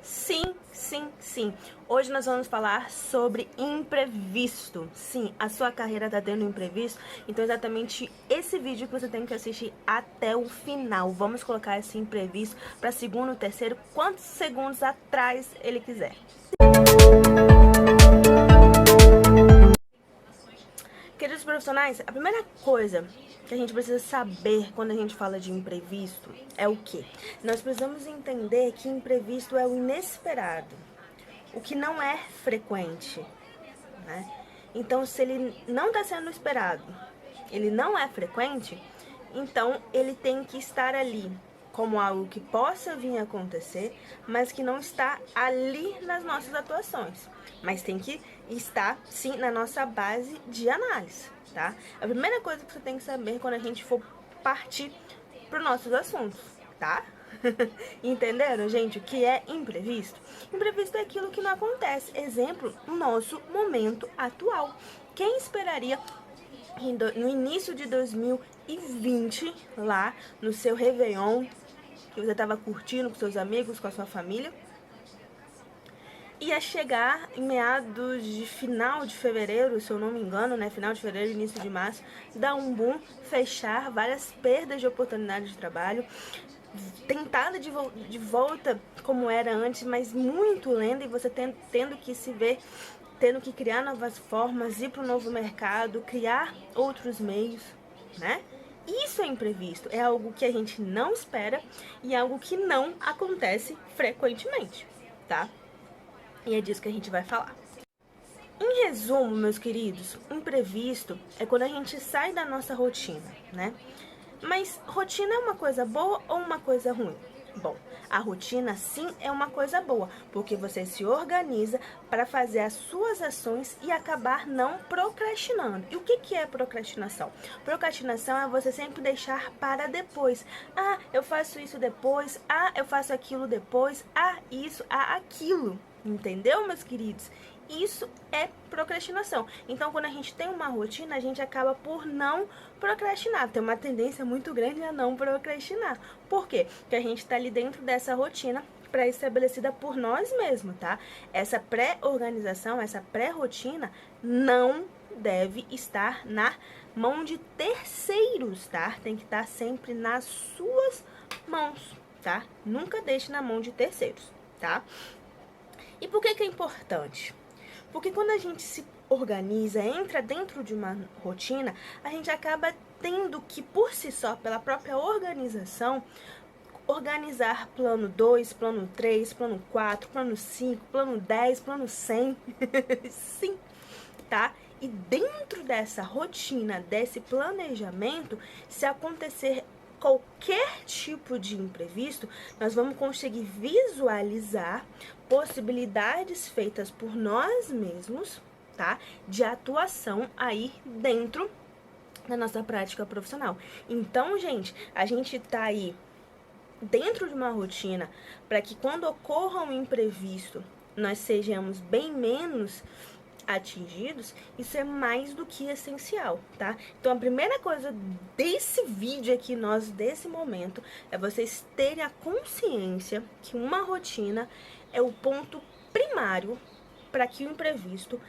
Sim, sim, sim. Hoje nós vamos falar sobre imprevisto. Sim, a sua carreira tá tendo imprevisto, então é exatamente esse vídeo que você tem que assistir até o final. Vamos colocar esse imprevisto para segundo, terceiro, quantos segundos atrás ele quiser. Queridos profissionais, a primeira coisa que a gente precisa saber quando a gente fala de imprevisto é o quê? Nós precisamos entender que imprevisto é o inesperado, o que não é frequente, né? Então, se ele não está sendo esperado, ele não é frequente, então ele tem que estar ali como algo que possa vir a acontecer, mas que não está ali nas nossas atuações, mas tem que estar sim na nossa base de análise, tá? A primeira coisa que você tem que saber quando a gente for partir para os nossos assuntos, tá? Entenderam, gente, o que é imprevisto? Imprevisto é aquilo que não acontece. Exemplo, no nosso momento atual. Quem esperaria no início de 2020, lá no seu Réveillon, que você estava curtindo com seus amigos, com a sua família, ia chegar em meados de final de fevereiro, se eu não me engano, né? Final de fevereiro, início de março, dar um boom, fechar, várias perdas de oportunidade de trabalho, tentada de volta como era antes, mas muito lenta, e você tendo que se ver, tendo que criar novas formas, ir para um novo mercado, criar outros meios, né? Isso é imprevisto, é algo que a gente não espera e é algo que não acontece frequentemente, tá? E é disso que a gente vai falar. Em resumo, meus queridos, imprevisto é quando a gente sai da nossa rotina, né? Mas rotina é uma coisa boa ou uma coisa ruim? Bom, a rotina sim é uma coisa boa, porque você se organiza para fazer as suas ações e acabar não procrastinando. E o que é procrastinação? Procrastinação é você sempre deixar para depois. Ah, eu faço isso depois. Ah, eu faço aquilo depois. Ah, isso, ah, aquilo. Entendeu, meus queridos? Isso é procrastinação. Então, quando a gente tem uma rotina, a gente acaba por não procrastinar. Tem uma tendência muito grande a não procrastinar. Por quê? Porque a gente está ali dentro dessa rotina pré-estabelecida por nós mesmos, tá? Essa pré-organização, essa pré-rotina não deve estar na mão de terceiros, tá? Tem que estar sempre nas suas mãos, tá? Nunca deixe na mão de terceiros, tá? E por que é importante? Porque quando a gente se organiza, entra dentro de uma rotina, a gente acaba tendo que, por si só, pela própria organização, organizar plano 2, plano 3, plano 4, plano 5, plano 10, plano 100. Sim, tá? E dentro dessa rotina, desse planejamento, se acontecer qualquer tipo de imprevisto, nós vamos conseguir visualizar possibilidades feitas por nós mesmos, tá? De atuação aí dentro da nossa prática profissional. Então, gente, a gente tá aí dentro de uma rotina para que quando ocorra um imprevisto, nós sejamos bem menos atingidos, isso é mais do que essencial, tá? Então a primeira coisa desse vídeo aqui, desse momento, é vocês terem a consciência que uma rotina é o ponto primário para que o imprevisto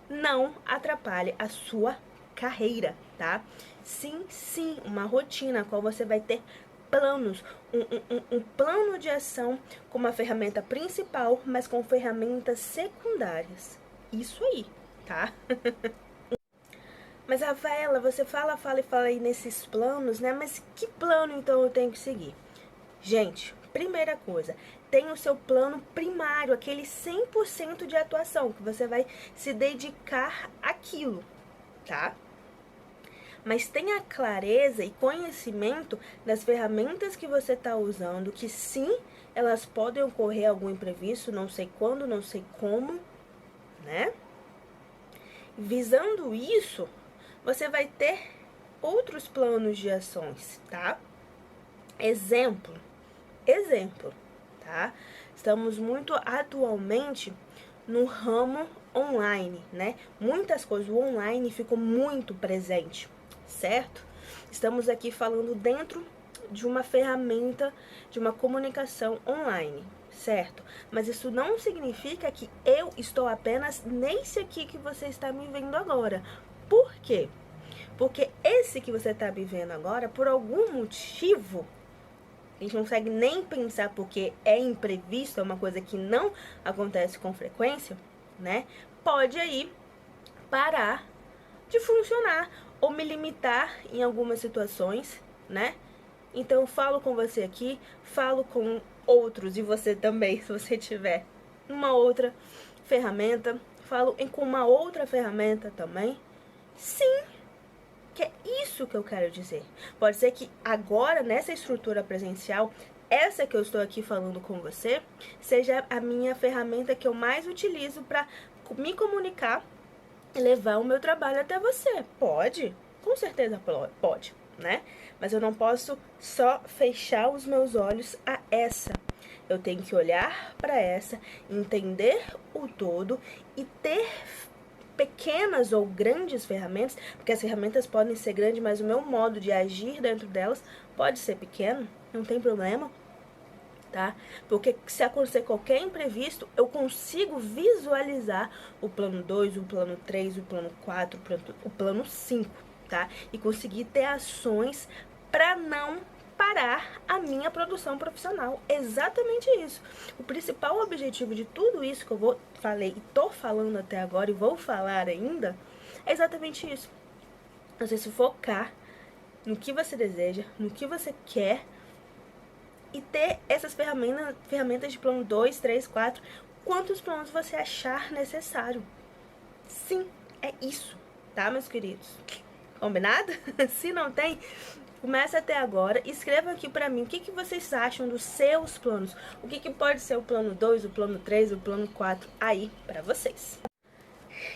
não atrapalhe a sua carreira, tá? Sim, sim, uma rotina, a qual você vai ter planos, um plano de ação com uma ferramenta principal, mas com ferramentas secundárias. Isso aí, tá? Mas, Rafaela, você fala aí nesses planos, né? Mas que plano, então, eu tenho que seguir? Gente, primeira coisa, tem o seu plano primário, aquele 100% de atuação, que você vai se dedicar àquilo, tá? Mas tenha clareza e conhecimento das ferramentas que você está usando, que sim, elas podem ocorrer algum imprevisto, não sei quando, não sei como, né? Visando isso, você vai ter outros planos de ações, tá? Exemplo, tá? Estamos muito atualmente no ramo online, né? Muitas coisas, o online ficou muito presente, certo? Estamos aqui falando dentro de uma ferramenta de uma comunicação online. certo? Mas isso não significa que eu estou apenas nesse aqui que você está me vendo agora. Por quê? Porque esse que você está me vendo agora, por algum motivo, a gente não consegue nem pensar porque é imprevisto, é uma coisa que não acontece com frequência, né? Pode aí parar de funcionar ou me limitar em algumas situações, né? Então eu falo com você aqui, falo com outros e você também, se você tiver uma outra ferramenta, falo com uma outra ferramenta também. Sim, que é isso que eu quero dizer. Pode ser que agora, nessa estrutura presencial, essa que eu estou aqui falando com você, seja a minha ferramenta que eu mais utilizo para me comunicar e levar o meu trabalho até você. Pode, com certeza pode, né? Mas eu não posso só fechar os meus olhos a essa. Eu tenho que olhar para essa, entender o todo e ter pequenas ou grandes ferramentas, porque as ferramentas podem ser grandes, mas o meu modo de agir dentro delas pode ser pequeno, não tem problema, tá? Porque se acontecer qualquer imprevisto, eu consigo visualizar o plano 2, o plano 3, o plano 4, o plano 5, tá? E conseguir ter ações para não parar a minha produção profissional. Exatamente isso. O principal objetivo de tudo isso que eu falei e tô falando até agora e vou falar ainda, é exatamente isso. Você se focar no que você deseja, no que você quer e ter essas ferramentas de plano 2, 3, 4, quantos planos você achar necessário. Sim, é isso, tá, meus queridos? Combinado? Se não tem, começa até agora, escreva aqui pra mim o que vocês acham dos seus planos. O que pode ser o plano 2, o plano 3, o plano 4 aí pra vocês.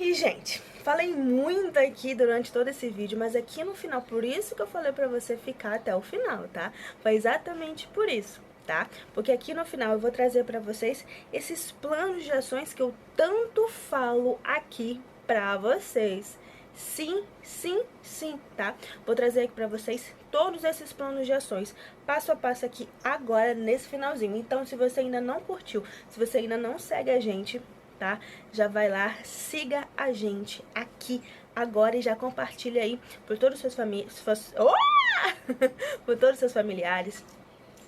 E, gente, falei muito aqui durante todo esse vídeo, mas aqui no final, por isso que eu falei pra você ficar até o final, tá? Foi exatamente por isso, tá? Porque aqui no final eu vou trazer pra vocês esses planos de ações que eu tanto falo aqui pra vocês. Sim, sim, sim, tá? Vou trazer aqui pra vocês todos esses planos de ações, passo a passo aqui agora, nesse finalzinho. Então, se você ainda não curtiu, se você ainda não segue a gente, tá? Já vai lá, siga a gente aqui agora e já compartilha aí por todos os seus por todos os seus familiares,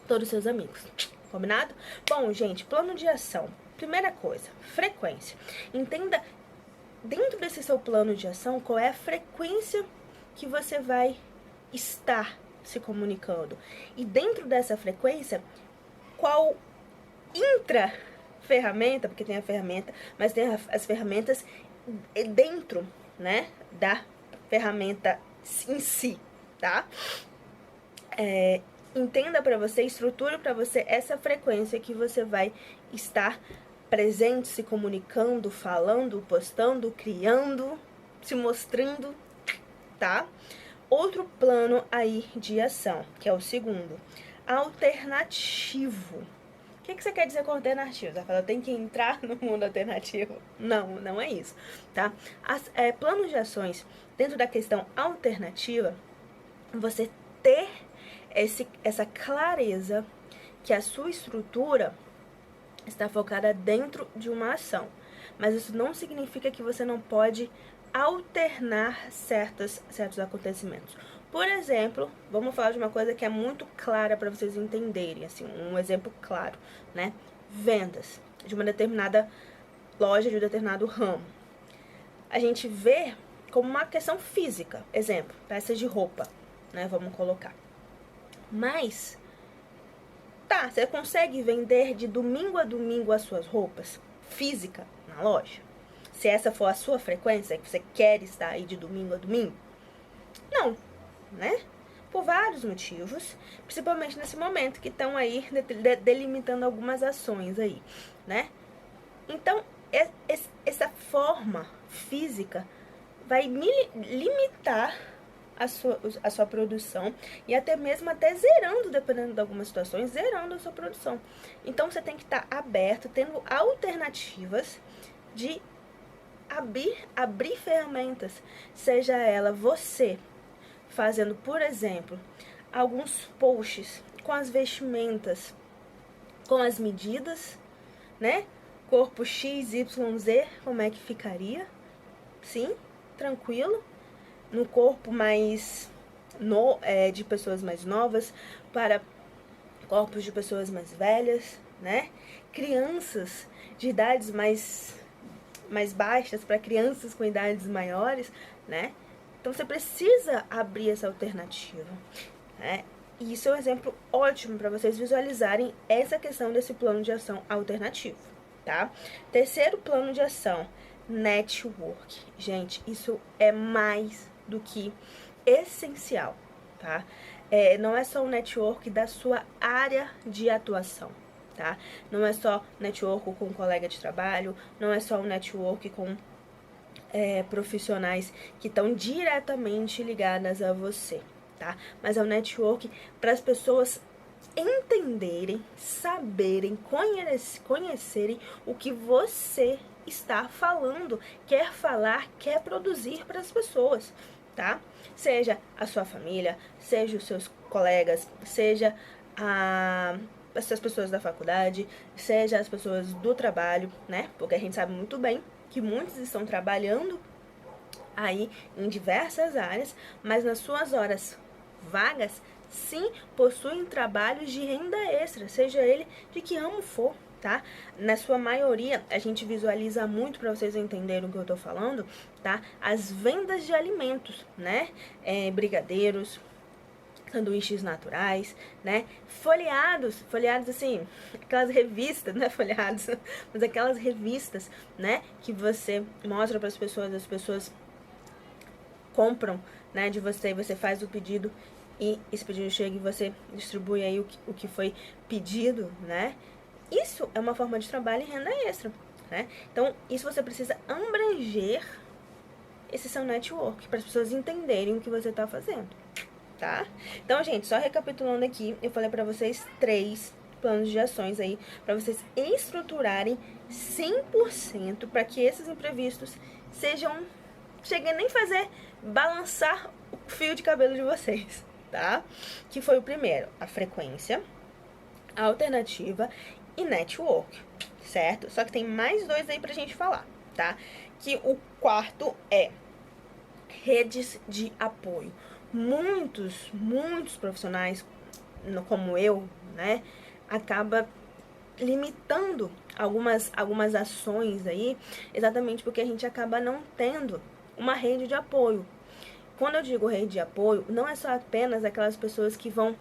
todos os seus amigos. Combinado? Bom, gente, plano de ação. Primeira coisa, frequência. Entenda dentro desse seu plano de ação qual é a frequência que você vai estar se comunicando. E dentro dessa frequência, qual ferramenta, porque tem a ferramenta, mas tem as ferramentas dentro, né, da ferramenta em si, tá? Entenda pra você, estruture pra você essa frequência que você vai estar presente, se comunicando, falando, postando, criando, se mostrando, tá? Outro plano aí de ação, que é o segundo, alternativo. O que você quer dizer com alternativo? Você fala, tem que entrar no mundo alternativo? Não, não é isso, tá? Planos de ações dentro da questão alternativa, você ter essa clareza que a sua estrutura está focada dentro de uma ação. Mas isso não significa que você não pode alternar certos acontecimentos. Por exemplo, vamos falar de uma coisa que é muito clara para vocês entenderem, assim, um exemplo claro, né? Vendas de uma determinada loja, de um determinado ramo. A gente vê como uma questão física, exemplo, peças de roupa, né? Vamos colocar. Mas, tá, você consegue vender de domingo a domingo as suas roupas física na loja? Se essa for a sua frequência, que você quer estar aí de domingo a domingo? Não, né? Por vários motivos, principalmente nesse momento que estão aí delimitando algumas ações aí, né? Então, essa forma física vai limitar a sua produção e até mesmo zerando, dependendo de algumas situações, zerando a sua produção. Então, você tem que estar aberto, tendo alternativas de abrir ferramentas, seja ela você fazendo, por exemplo, alguns posts com as vestimentas com as medidas, né? Corpo X, Y, Z, como é que ficaria? Sim, tranquilo. No corpo mais de pessoas mais novas para corpos de pessoas mais velhas, né? Crianças de idades mais baixas para crianças com idades maiores, né? Então você precisa abrir essa alternativa, né? E isso é um exemplo ótimo para vocês visualizarem essa questão desse plano de ação alternativo, tá? Terceiro plano de ação, network. Gente, isso é mais do que essencial, tá? Não é só o network da sua área de atuação, tá? Não é só network com um colega de trabalho, não é só o network com profissionais que estão diretamente ligadas a você, tá? Mas é um network para as pessoas entenderem, saberem, conhecerem o que você está falando, quer falar, quer produzir para as pessoas, tá? Seja a sua família, seja os seus colegas, seja essas pessoas da faculdade, seja as pessoas do trabalho, né? Porque a gente sabe muito bem que muitos estão trabalhando aí em diversas áreas, mas nas suas horas vagas, sim, possuem trabalhos de renda extra, seja ele de que ramo for, tá? Na sua maioria, a gente visualiza muito, para vocês entenderem o que eu tô falando, tá? As vendas de alimentos, né? Brigadeiros, sanduíches naturais, né? Folheados assim, aquelas revistas, não é folheados, mas aquelas revistas, né? Que você mostra para as pessoas compram, né? De você, você faz o pedido e esse pedido chega e você distribui aí o que foi pedido, né? Isso é uma forma de trabalho e renda extra, né? Então, isso você precisa abranger esse seu network para as pessoas entenderem o que você está fazendo, tá? Então, gente, só recapitulando aqui, eu falei para vocês 3 planos de ações aí para vocês estruturarem 100% para que esses imprevistos cheguem nem fazer balançar o fio de cabelo de vocês, tá? Que foi o primeiro, a frequência, a alternativa e network, certo? Só que tem mais 2 aí pra gente falar, tá? Que o quarto é redes de apoio. Muitos profissionais, como eu, né, acaba limitando algumas ações aí, exatamente porque a gente acaba não tendo uma rede de apoio. Quando eu digo rede de apoio, não é só apenas aquelas pessoas que vão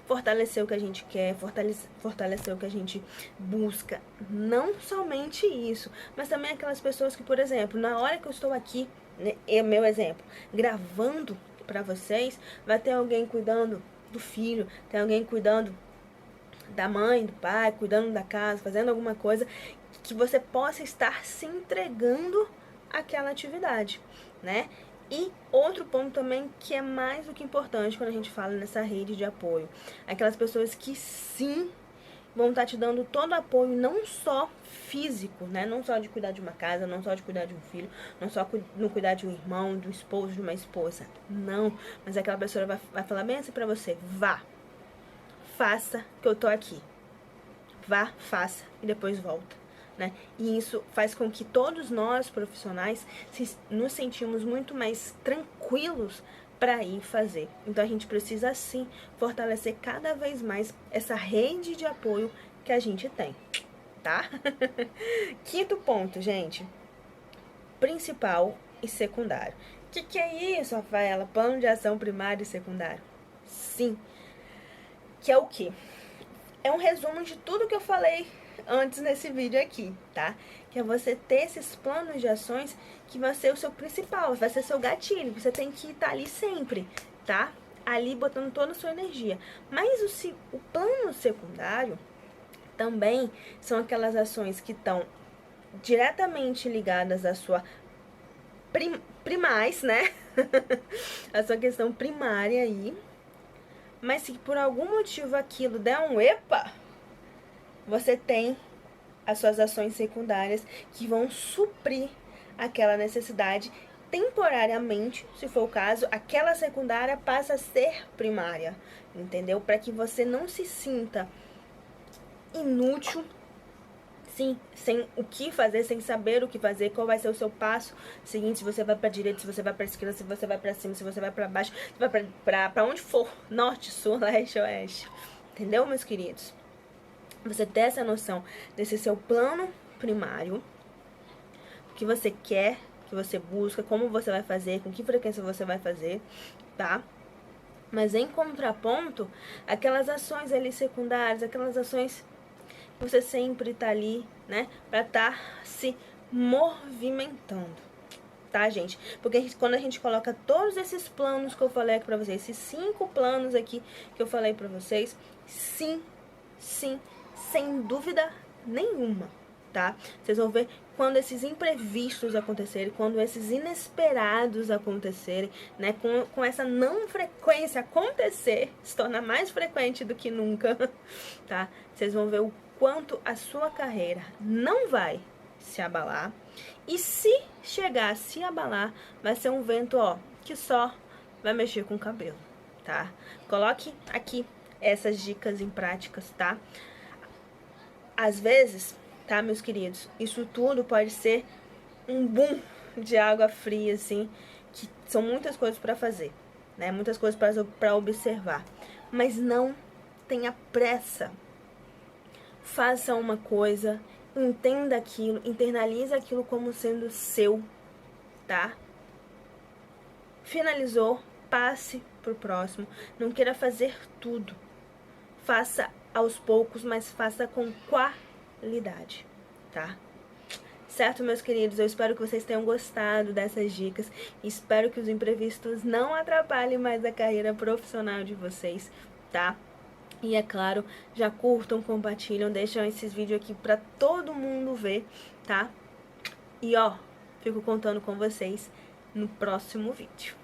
fortalecer o que a gente quer, fortalecer o que a gente busca. Não somente isso, mas também aquelas pessoas que, por exemplo, na hora que eu estou aqui, né, meu exemplo, gravando para vocês, vai ter alguém cuidando do filho, tem alguém cuidando da mãe, do pai, cuidando da casa, fazendo alguma coisa que você possa estar se entregando àquela atividade, né? E outro ponto também que é mais do que importante quando a gente fala nessa rede de apoio, aquelas pessoas que sim vão estar te dando todo o apoio, não só físico, né? Não só de cuidar de uma casa, não só de cuidar de um filho, não só no cuidar de um irmão, de um esposo, de uma esposa. Não, mas aquela pessoa vai falar bem assim pra você, vá, faça que eu tô aqui. Vá, faça e depois volta, né? E isso faz com que todos nós, profissionais, nos sentimos muito mais tranquilos para ir fazer. Então a gente precisa sim fortalecer cada vez mais essa rede de apoio que a gente tem, tá? Quinto ponto, gente. Principal e secundário. O que é isso, Rafaela? Plano de ação primário e secundário. Sim. Que é o quê? É um resumo de tudo que eu falei antes nesse vídeo aqui, tá? Que é você ter esses planos de ações que vai ser o seu principal, vai ser seu gatilho. Você tem que estar ali sempre, tá? Ali botando toda a sua energia. Mas o plano secundário também são aquelas ações que estão diretamente ligadas à sua primais, né? A sua questão primária aí. Mas se por algum motivo aquilo der um epa, você tem as suas ações secundárias que vão suprir aquela necessidade temporariamente, se for o caso, aquela secundária passa a ser primária, entendeu? Para que você não se sinta inútil, sim, sem o que fazer, sem saber o que fazer, qual vai ser o seu passo seguinte, se você vai pra direita, se você vai pra esquerda, se você vai pra cima, se você vai pra baixo, se vai pra onde for, norte, sul, leste, oeste. Entendeu, meus queridos? Você ter essa noção desse seu plano primário, o que você quer, o que você busca, como você vai fazer, com que frequência você vai fazer, tá? Mas em contraponto, aquelas ações ali secundárias, aquelas ações que você sempre tá ali, né, pra tá se movimentando, tá, gente? Porque quando a gente coloca todos esses planos que eu falei aqui pra vocês, esses 5 planos aqui que eu falei pra vocês, sim, sem dúvida nenhuma, tá? Vocês vão ver quando esses imprevistos acontecerem, quando esses inesperados acontecerem, né? Com essa não frequência acontecer, se torna mais frequente do que nunca, tá? Vocês vão ver o quanto a sua carreira não vai se abalar. E se chegar a se abalar, vai ser um vento, ó, que só vai mexer com o cabelo, tá? Coloque aqui essas dicas em práticas, tá? Às vezes, tá, meus queridos, isso tudo pode ser um boom de água fria, assim, que são muitas coisas para fazer, né? Muitas coisas para observar. Mas não tenha pressa. Faça uma coisa, entenda aquilo, internalize aquilo como sendo seu, tá? Finalizou, passe pro próximo. Não queira fazer tudo. Faça aos poucos, mas faça com qualidade, tá? Certo, meus queridos? Eu espero que vocês tenham gostado dessas dicas. Espero que os imprevistos não atrapalhem mais a carreira profissional de vocês, tá? E é claro, já curtam, compartilham, deixam esses vídeos aqui pra todo mundo ver, tá? E ó, fico contando com vocês no próximo vídeo.